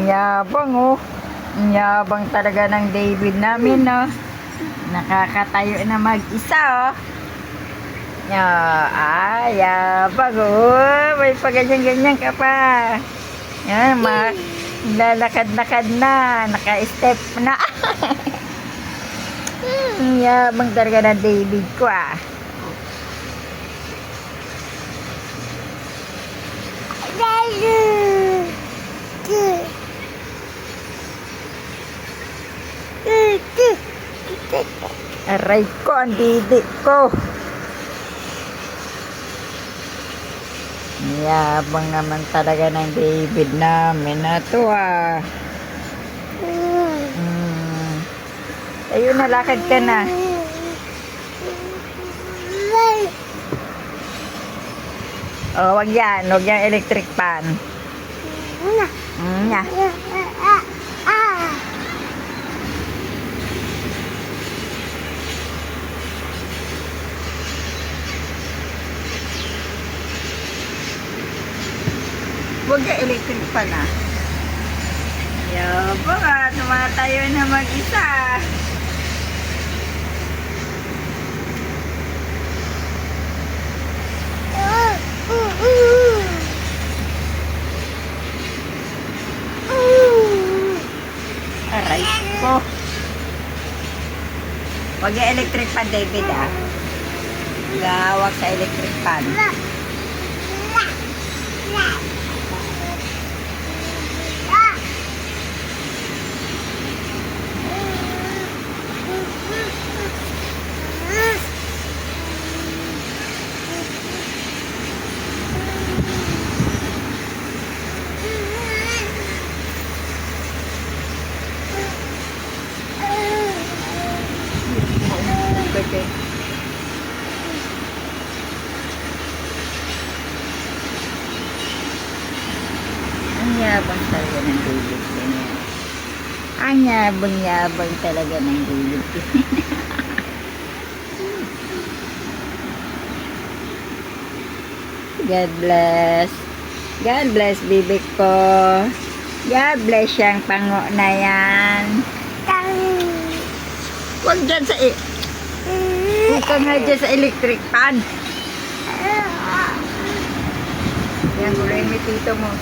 Yabang oh. Ang yabang talaga ng David namin, no? Nakakatayo na mag-isa, oh. Yabang oh. May paganyan-ganyan ka pa. Yan, lalakad-lakad na. Naka-step na. Yabang talaga ng David ko, ah. Aray ko, ang didi ko. Yabang naman talaga ng David namin na to, ah. Ayun, nalakad ka na. Oh, wag yan. Wag yan electric pan. Yeah. Wag yan electric pan, ah. Yabang, ah. Tumatayo na mag-isa. Aray ko. Wag yung electric pan, David, ah. Gawag sa electric pan. Okay. Ang yabang talaga ng David ko niya. Ang yabang talaga ng David ko. God bless. God bless, bibig ko. God bless yung pango na yan. Huwag dyan sa huwag ka nga dyan sa electric pan. Yan, kulay may tito mo.